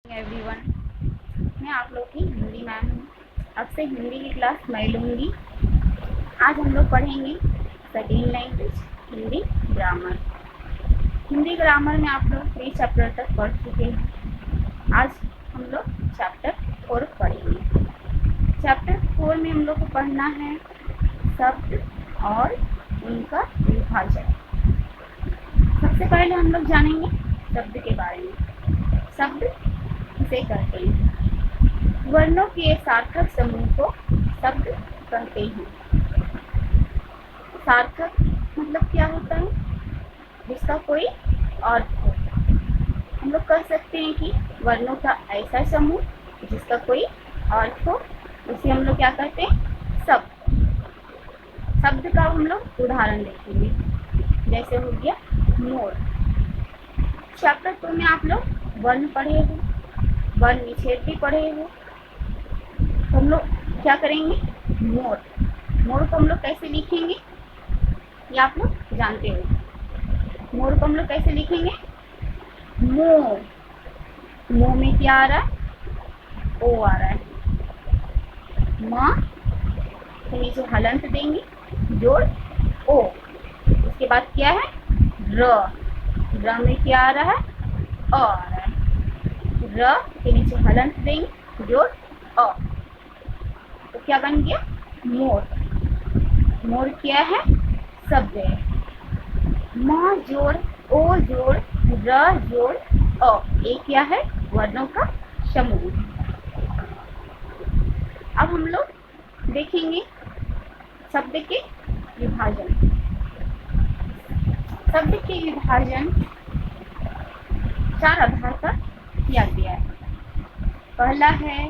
Everyone, मैं आप लोग की हिंदी मैम हूँ। अब से हिंदी की क्लास मैं लूँगी। आज हम लोग पढ़ेंगे second language Hindi grammar. Hindi grammar में आप लोग 3 चैप्टर तक पढ़ चुके हैं। आज हम लोग चैप्टर 4 पढ़ेंगे। चैप्टर 4 में हम लोग को पढ़ना है शब्द और उनका विभाजन। सबसे पहले हम लोग जानेंगे शब्द के बारे में। शब्द किसे कहते हैं? वर्णों के सार्थक समूह को शब्द कहते हैं। सार्थक मतलब क्या होता है? जिसका कोई अर्थ हो। हम लोग कह सकते हैं कि वर्णों का ऐसा समूह जिसका कोई अर्थ हो, उसे हम लोग क्या कहते हैं? शब्द। शब्द का हम लोग उदाहरण देखेंगे। जैसे हो गया मोर। चैप्टर 2 में आप लोग वर्ण पढ़े हो, वर्ण निषेध भी पढ़े हो। तो हम लोग क्या करेंगे? मोर। मोर को हम लोग कैसे लिखेंगे ये आप लोग जानते हो। मोर को हम लोग कैसे लिखेंगे? मो। मो में क्या आ रहा है? ओ आ रहा है। माँ के नीचे हलंत देंगे, जोड़ ओ। उसके बाद क्या है? र। र में क्या आ रहा है? अ आ रहा है। र के नीचे हलंत देंगे, जोड़ अ। तो क्या बन गया? मोर। मोर क्या है? शब्द है। म जोड़ ओ जोड़ र जोड़ अ, ये क्या है? वर्णों का समूह। अब हम लोग देखेंगे शब्द के विभाजन। शब्द के विभाजन 4 आधार पर किया गया है। पहला है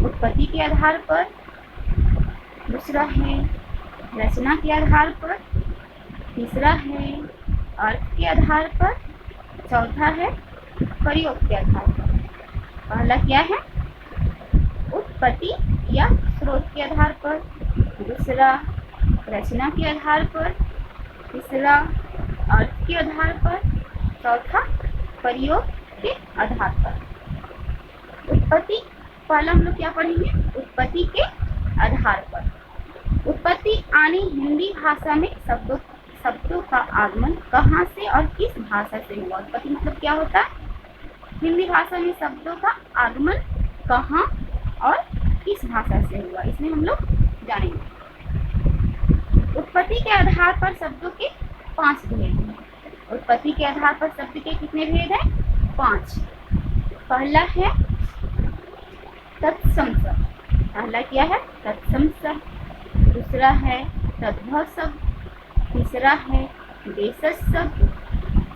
उत्पत्ति के आधार पर, दूसरा है रचना के आधार पर, तीसरा है अर्थ के आधार पर, चौथा है प्रयोग के आधार पर। पहला क्या है? उत्पत्ति या स्रोत के आधार पर, दूसरा रचना के आधार पर, तीसरा अर्थ के आधार पर, चौथा प्रयोग के आधार पर। उत्पत्ति पहला हम लोग क्या पढ़ेंगे? उत्पत्ति के आधार पर। उत्पत्ति यानी हिंदी भाषा में शब्दों का आगमन कहाँ से और किस भाषा से हुआ। उत्पत्ति मतलब क्या होता है? हिंदी भाषा में शब्दों का आगमन कहाँ और किस भाषा से हुआ, इसमें हम लोग जानेंगे। उत्पत्ति के आधार पर शब्दों के 5 भेद हैं। उत्पत्ति के आधार पर शब्द के कितने भेद हैं? 5। पहला है तत्सम शब्द। पहला क्या है? तत्सम शब्द। दूसरा है तद्भव शब्द, तीसरा है देशज शब्द,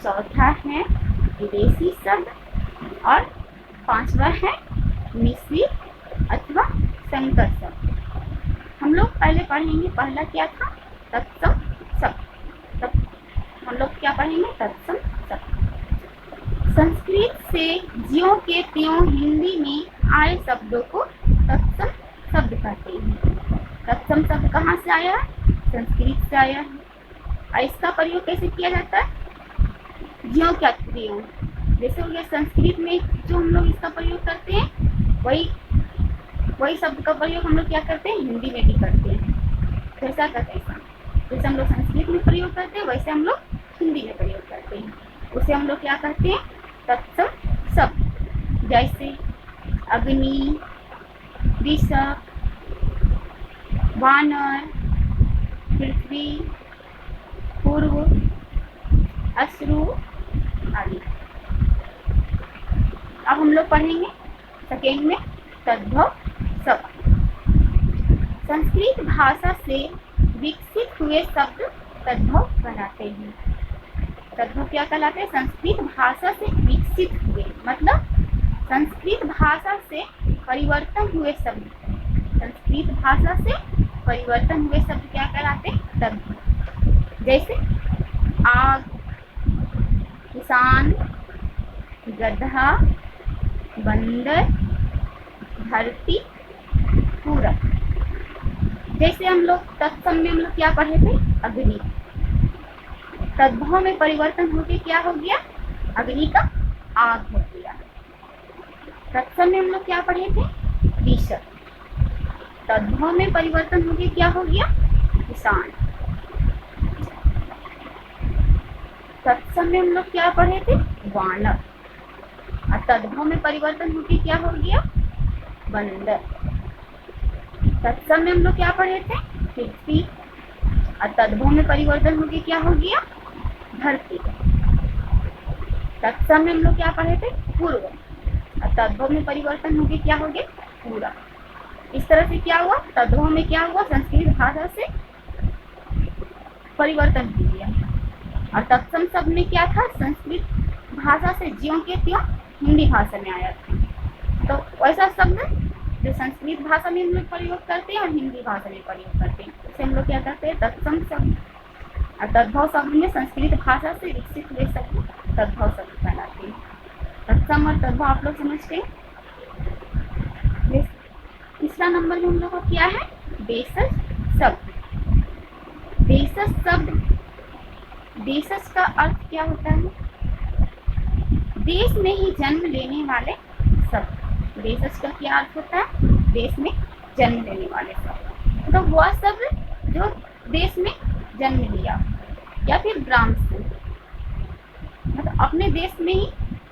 चौथा है विदेशी शब्द और 5वां है मिश्रित अथवा संकर शब्द। हम लोग पहले पढ़ेंगे, पहला क्या था? तत्सम शब्द। तब हम लोग क्या पढ़ेंगे? तत्सम शब्द। संस्कृत से ज्यों के त्यों हिंदी में आए शब्दों को तत्सम शब्द कहते हैं। तत्सम शब्द कहाँ से आया है? संस्कृत से आया है। और इसका प्रयोग कैसे किया जाता है? ज्यों क्या त्यों। जैसे हो गया संस्कृत में जो हम लोग इसका प्रयोग करते हैं, वही शब्द का प्रयोग हम लोग क्या करते हैं? हिंदी में भी करते हैं। कैसा करते हैं? जैसे हम लोग संस्कृत में प्रयोग करते हैं, वैसे हम लोग हिंदी में प्रयोग करते हैं। उसे हम लोग क्या कहते हैं? तत्सम शब्द। जैसे अग्नि, दिशा, वानर, पृथ्वी, पूर्व, अश्रु आदि। अब हम लोग पढ़ेंगे सेकेंड में तद्भव शब्द। संस्कृत भाषा से विकसित हुए शब्द तद्भव कहलाते हैं। तद्भव क्या कहलाते हैं? संस्कृत भाषा से विकसित हुए मतलब संस्कृत भाषा से परिवर्तन हुए शब्द। संस्कृत भाषा से परिवर्तन हुए शब्द क्या कहलाते हैं? तद्भव। जैसे आग, किसान, गधा, बंदर, धरती, पूरक। जैसे हम लोग तत्सम में हम लोग क्या पढ़े थे? अग्नि। तद्भव में परिवर्तन होके क्या हो गया? अग्नि का आग हो तत्सम में हम लोग क्या पढ़े थे? कृषक। तद्भव में परिवर्तन होके क्या हो गया? किसान। तत्सम में हम लोग क्या पढ़े थे? वानर। और तद्भव में परिवर्तन होके क्या हो गया? बंदर। तत्सम में हम लोग क्या पढ़े थे? पृथ्वी। और तद्भव में परिवर्तन होके क्या हो गया? धरती। तत्सम में हम लोग क्या पढ़े थे? पूर्व। और तद्भव में परिवर्तन होके क्या हो गया? पूरा। इस तरह से क्या हुआ? तद्भव में क्या हुआ? संस्कृत भाषा से परिवर्तन हो गया। और तत्सम शब्द में क्या था? संस्कृत भाषा से ज्यों के त्यों हिंदी भाषा में आया था। तो वैसा शब्द जो संस्कृत भाषा में हम लोग प्रयोग करते हैं और हिंदी भाषा में प्रयोग करते हैं, उसे हम लोग क्या करते हैं? तत्सम शब्द। और तद्भव शब्द में संस्कृत भाषा से विकसित हुए शब्द तद्भव शब्द कहलाते हैं। तत्सम और तद्भव आप लोग समझते हैं। तीसरा नंबर में हम लोग को क्या है? देशज शब्द। देशज शब्द, देशज का अर्थ क्या होता है? देश में ही जन्म लेने वाले शब्द। देशज का क्या अर्थ होता है? देश में जन्म लेने वाले शब्द। तो वह शब्द जो देश में जन्म लिया, या फिर ग्राम से, मतलब अपने देश में ही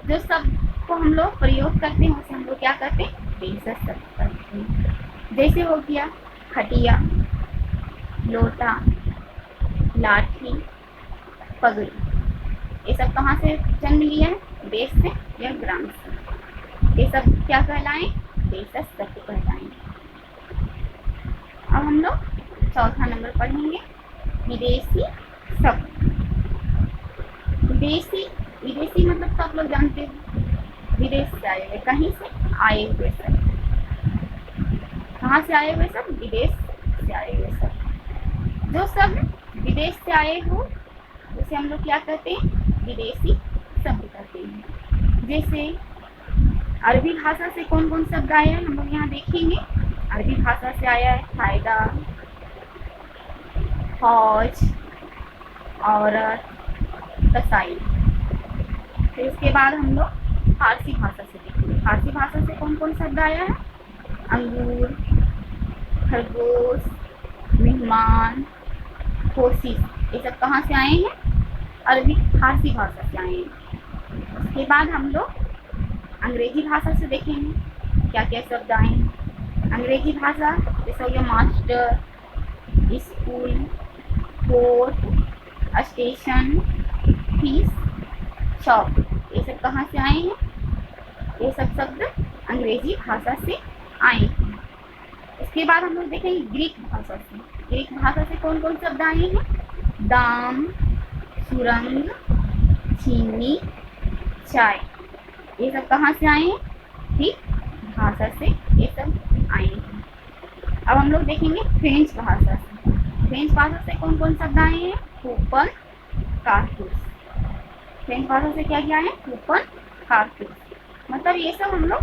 जो शब्द को हम लोग प्रयोग करते हैं उसे हम लोग क्या करते हैं? देशज शब्द करते हैं। जैसे हो गया खटिया, लोटा, लाठी, पगड़ी। ये सब कहाँ से जन्म लिया है? देश से या ग्राम से। ये सब क्या कहलाएं? देशज शब्द कहलाएं। अब हम लोग चौथा नंबर पढ़ेंगे, विदेशी शब्द। विदेशी, विदेशी मतलब तो आप लोग जानते हो, विदेश से आए हुए, कहीं से आए हुए शब्द। कहाँ से आए हुए शब्द? विदेश से आए हुए शब्द। जो शब्द विदेश से आए हो उसे हम लोग क्या कहते हैं? विदेशी शब्द कहते हैं। जैसे अरबी भाषा से कौन कौन शब्द आए हैं हम लोग यहाँ देखेंगे। अरबी भाषा से आया है फायदा, फौज, औरत, कसाई। फिर उसके बाद हम लोग फारसी भाषा से देखेंगे। फारसी भाषा से कौन कौन शब्द आया है? अंगूर, खरगोश, मेहमान, कोशिश। ये सब कहाँ से आए हैं? अरबी फारसी भाषा से आए हैं। उसके बाद हम लोग अंग्रेजी भाषा से देखेंगे क्या क्या शब्द आए हैं। अंग्रेजी भाषा जैसे हो गया master, school, court, station, fees, shop. ये सब कहाँ से आए हैं? ये सब शब्द अंग्रेजी भाषा से आए हैं। इसके बाद हम लोग देखेंगे ग्रीक भाषा से। ग्रीक भाषा से कौन कौन शब्द आए हैं? दाम, सुरंग, चीनी, चाय। ये सब कहाँ से आए हैं? ग्रीक भाषा से ये सब आए हैं। अब हम लोग देखेंगे फ्रेंच भाषा से। फ्रेंच भाषा से कौन कौन शब्द आए हैं? कूपन, कारतूस। फ्रेंच भाषा से क्या क्या है? कूपन, कारतूस। मतलब ये सब हम लोग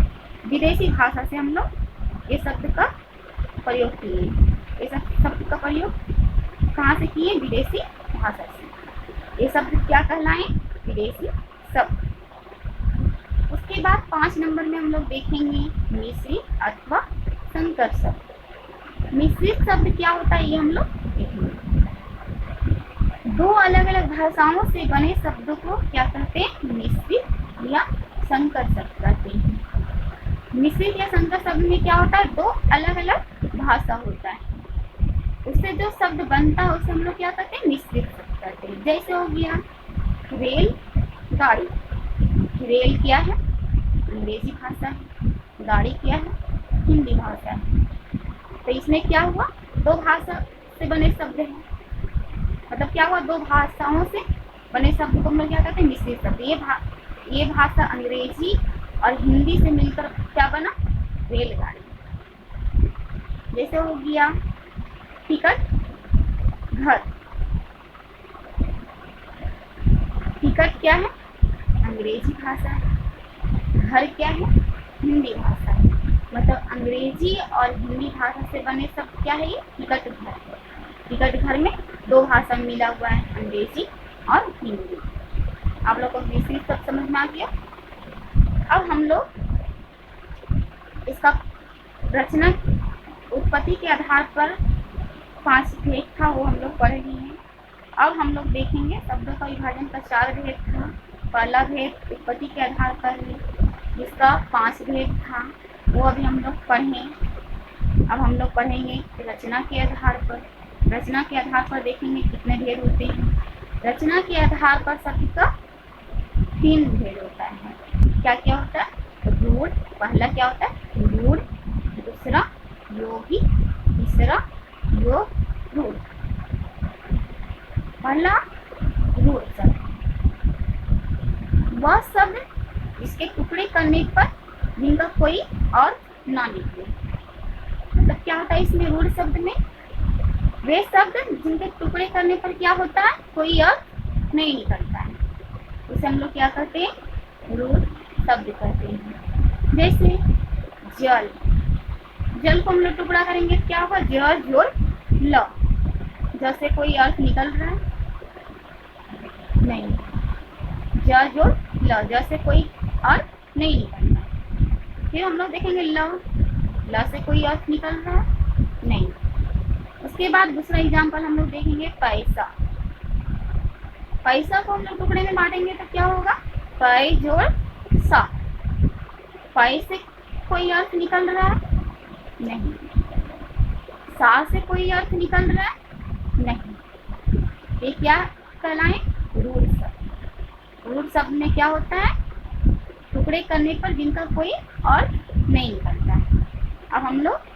विदेशी भाषा से हम लोग ये शब्द का प्रयोग किए। ये सब शब्द का प्रयोग कहाँ से किए? विदेशी भाषा से। ये शब्द क्या कहलाएं? विदेशी शब्द। उसके बाद 5 नंबर में हम लोग देखेंगे मिश्रित अथवा संकर शब्द। मिश्रित शब्द क्या होता है ये हम लोग देखेंगे। दो अलग अलग भाषाओं से बने शब्दों को क्या कहते हैं? मिश्रित या संकर शब्द कहते हैं। मिश्रित या संकर शब्द में क्या होता है? दो अलग अलग भाषा होता है, उससे जो शब्द बनता है उसे हम लोग क्या कहते हैं? मिश्रित शब्द कहते हैं। जैसे हो गया रेल, गाड़ी। रेल क्या है? अंग्रेजी भाषा है। गाड़ी क्या है? हिंदी भाषा है। तो इसमें क्या हुआ? दो भाषा से बने शब्द हैं। मतलब क्या हुआ? दो भाषाओं से बने शब्द को हम लोग क्या कहते हैं? मिश्रित शब्द। ये भाषा अंग्रेजी और हिंदी से मिलकर क्या बना? रेलगाड़ी। जैसे हो गया टिकट, घर। टिकट क्या है? अंग्रेजी भाषा है। घर क्या है? हिंदी भाषा है। मतलब अंग्रेजी और हिंदी भाषा से बने शब्द क्या है? ये टिकट घर। टिकट घर में दो भाषा मिला हुआ है, अंग्रेजी और हिंदी। आप लोग को मिश्रित शब्द समझ में आ गया। अब हम लोग इसका रचना उत्पत्ति के आधार पर 5 भेद था, वो हम लोग पढ़ लिए हैं। अब हम लोग देखेंगे शब्दों का विभाजन का 4 भेद था। पहला भेद उत्पत्ति के आधार पर है, जिसका 5 भेद था, वो अभी हम लोग पढ़े। अब हम लोग पढ़ेंगे रचना के आधार पर। रचना के आधार पर देखेंगे कितने भेद होते हैं। रचना के आधार पर शब्द का 3 भेद होता है। क्या क्या होता है? रूढ़, पहला क्या होता है? रूढ़, दूसरा योगी, तीसरा योग रूढ़। पहला रूढ़ शब्द, वह शब्द जिसके टुकड़े करने पर जिनका कोई अर्थ ना निकले। मतलब क्या होता है इसमें रूढ़ शब्द में? वे शब्द जिनके टुकड़े करने पर क्या होता है? कोई अर्थ नहीं निकलता है, उसे हम लोग क्या कहते हैं? रूढ़ शब्द कहते हैं। जैसे जल, जल को हम लोग टुकड़ा करेंगे, क्या होगा? ज जोर ल। जैसे कोई अर्थ निकल रहा है? नहीं। ज जोर ल, जैसे कोई अर्थ नहीं निकल रहा है। फिर हम लोग देखेंगे ल, ल से कोई अर्थ निकल रहा है? नहीं। उसके बाद दूसरा एग्जाम्पल हम लोग देखेंगे पैसा। पैसा को हम लोग टुकड़े में बांटेंगे तो क्या होगा? पै जोड़ सा। पै से कोई अर्थ निकल रहा है? नहीं। सा से कोई अर्थ निकल रहा है? नहीं। ये क्या कहलाए? रूढ़ शब्द। रूढ़ शब्द में क्या होता है? टुकड़े करने पर जिनका कोई अर्थ नहीं निकलता है। अब हम लोग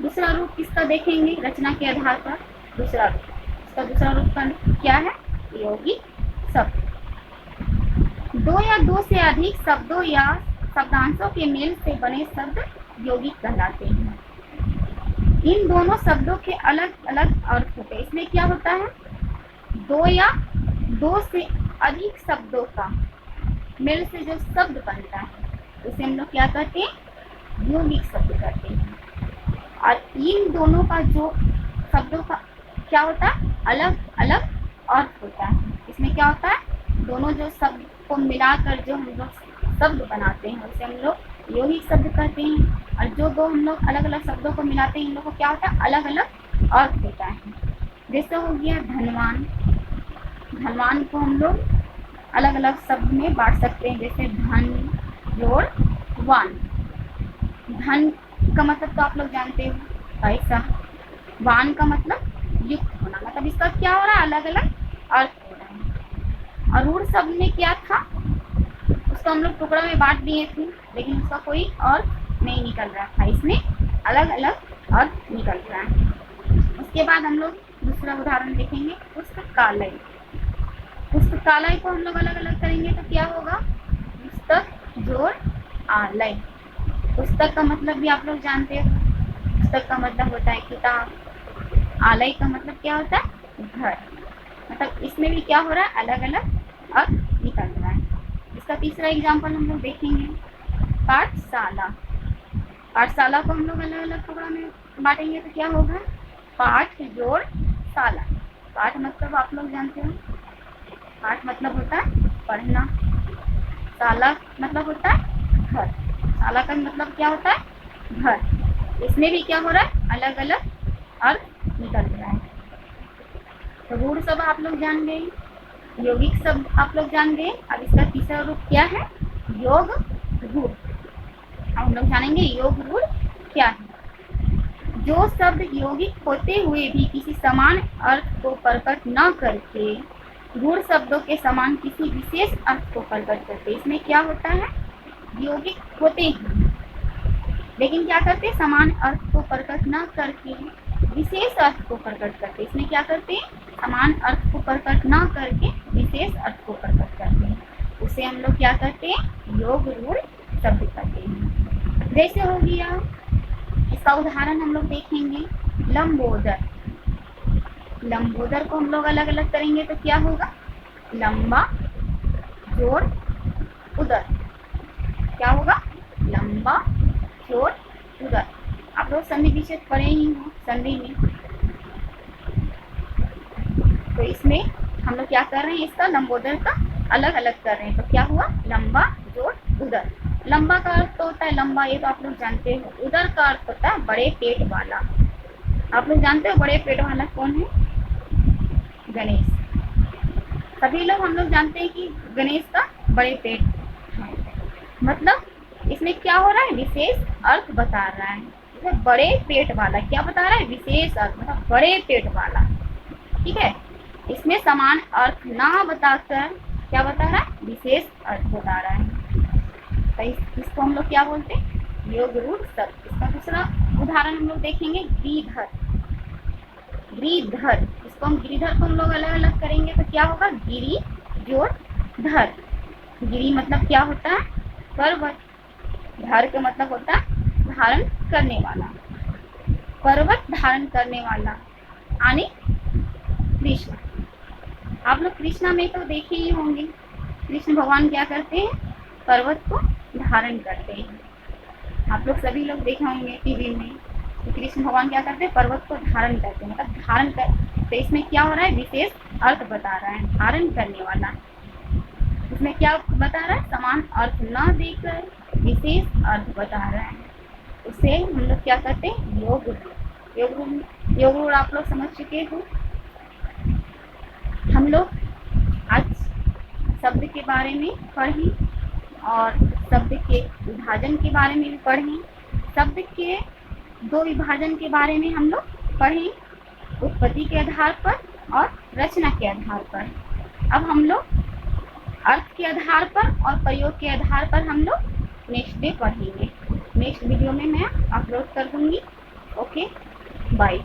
दूसरा रूप किसका देखेंगे रचना के आधार पर? दूसरा रूप, इसका दूसरा रूप का क्या है? यौगिक शब्द। दो या दो से अधिक शब्दों या शब्दांशों के मेल से बने शब्द यौगिक कहलाते हैं। इन दोनों शब्दों के अलग अलग अर्थ होते हैं। इसमें क्या होता है? दो या दो से अधिक शब्दों का मेल से जो शब्द बनता है उसे हम लोग क्या कहते हैं? यौगिक शब्द कहते हैं। और इन दोनों का जो शब्दों का क्या होता है? अलग अलग अर्थ होता है। इसमें क्या होता है? दोनों जो शब्द को मिलाकर जो हम लोग शब्द बनाते हैं उसे हम लोग यौगिक शब्द कहते हैं। और जो दो हम लोग अलग अलग शब्दों को मिलाते हैं इन लोगों को क्या होता है? अलग अलग अर्थ होता है। जैसे हो गया धनवान। धनवान को हम लोग अलग अलग शब्द में बांट सकते हैं, जैसे धन जोड़ वान। धन का मतलब तो आप लोग जानते हो, पैसा। वान का मतलब युक्त होना, मतलब इसका क्या हो रहा है? अलग अलग अर्थ हो रहा है। और रूढ़ शब्द में क्या था? उसको हम लोग टुकड़ा में बांट दिए थे, लेकिन उसका कोई अर्थ नहीं निकल रहा था। इसमें अलग अलग अर्थ निकल रहा है। उसके बाद हम लोग दूसरा उदाहरण देखेंगे, पुस्तकालय। पुस्तकालय को हम लोग अलग अलग करेंगे तो क्या होगा? पुस्तक जोड़ आलय। पुस्तक का मतलब भी आप लोग जानते हो, पुस्तक का मतलब होता है किताब। आलय का मतलब क्या होता है? घर। मतलब इसमें भी क्या हो रहा है? अलग अलग अर्थ निकल रहा है। इसका तीसरा एग्जाम्पल हम लोग देखेंगे, पाठशाला। पाठशाला को हम लोग अलग अलग टुकड़ा में बांटेंगे तो क्या होगा? पाठ जोड़ शाला। पाठ मतलब आप लोग जानते हो, पाठ मतलब होता है पढ़ना। शाला मतलब होता है घर। शाला का मतलब क्या होता है? घर। इसमें भी क्या हो रहा है? अलग अलग अर्थ निकल रहा है। तो रूढ़ शब्द आप लोग जान गए, यौगिक शब्द आप लोग जान गए। अब इसका तीसरा रूप क्या है? योग रूढ़। अब हम लोग जानेंगे योग रूढ़ क्या है। जो शब्द यौगिक होते हुए भी किसी समान अर्थ को प्रकट न करके रूढ़ शब्दों के समान किसी विशेष अर्थ को प्रकट करते। इसमें क्या होता है? यौगिक होते हैं लेकिन क्या करते? समान अर्थ को प्रकट न करके विशेष अर्थ को प्रकट करते। इसमें क्या करते हैं? समान अर्थ को प्रकट न करके विशेष अर्थ को प्रकट करते हैं। उसे हम लोग क्या करते हैं? योग रूढ़ शब्द कहते हैं। जैसे हो गया, इसका उदाहरण हम लोग देखेंगे, लंबोदर। लंबोदर को हम लोग अलग अलग करेंगे तो क्या होगा? लंबा जोड़ उदर। क्या होगा? लंबा जोड़ उदर। आप लोग संधि विच्छेद पढ़े ही हो संधि में, तो इसमें हम लोग क्या कर रहे हैं? इसका लंबोदर का अलग अलग कर रहे हैं तो क्या हुआ? लंबा जोड़ उदर। लंबा का अर्थ तो होता है लंबा, ये तो आप लोग जानते हो। उदर का अर्थ होता है बड़े पेट वाला। आप लोग जानते हो बड़े पेट वाला कौन है? गणेश। सभी लोग हम लोग जानते हैं कि गणेश का बड़े पेट है। मतलब इसमें क्या हो रहा है? विशेष अर्थ बता रहा है। इसमें बड़े पेट वाला क्या बता रहा है? विशेष अर्थ, मतलब बड़े पेट वाला। ठीक है, इसमें समान अर्थ ना बताकर क्या बता रहा है? विशेष अर्थ बता रहा है। तो इसको हम लोग क्या बोलते हैं? योग रूढ़ शब्द। इसका दूसरा उदाहरण हम लोग देखेंगे, गिरिधर। गिरिधर, इसको हम गिरिधर को हम लोग अलग अलग करेंगे तो क्या होगा? गिरी जोड़ धर। गिरी मतलब क्या होता है? पर्वत। धर का मतलब होता है धारण करने वाला, पर्वत धारण करने वाला। यानी कृष्ण। आप लोग कृष्णा में तो देखे ही होंगे, कृष्ण भगवान क्या करते हैं? पर्वत को धारण करते हैं। आप लोग सभी लोग देखे होंगे टीवी में कि कृष्ण भगवान क्या करते हैं? पर्वत को धारण करते हैं, मतलब धारण कर। तो इसमें क्या हो रहा है? विशेष अर्थ बता रहा है, धारण करने वाला। इसमें क्या बता रहा है? समान अर्थ न देकर विशेष अर्थ बता रहा है। उसे हम लोग क्या करते हैं? योग रूढ़। योग रूढ़ आप लोग समझ चुके हो। हम लोग आज शब्द के बारे में पढ़ें और शब्द के विभाजन के बारे में भी पढ़ें। शब्द के दो विभाजन के बारे में हम लोग पढ़ें, उत्पत्ति के आधार पर और रचना के आधार पर। अब हम लोग अर्थ के आधार पर और प्रयोग के आधार पर हम लोग नेक्स्ट डे पढ़ेंगे। नेक्स्ट वीडियो में मैं अपलोड कर दूंगी। Okay, bye.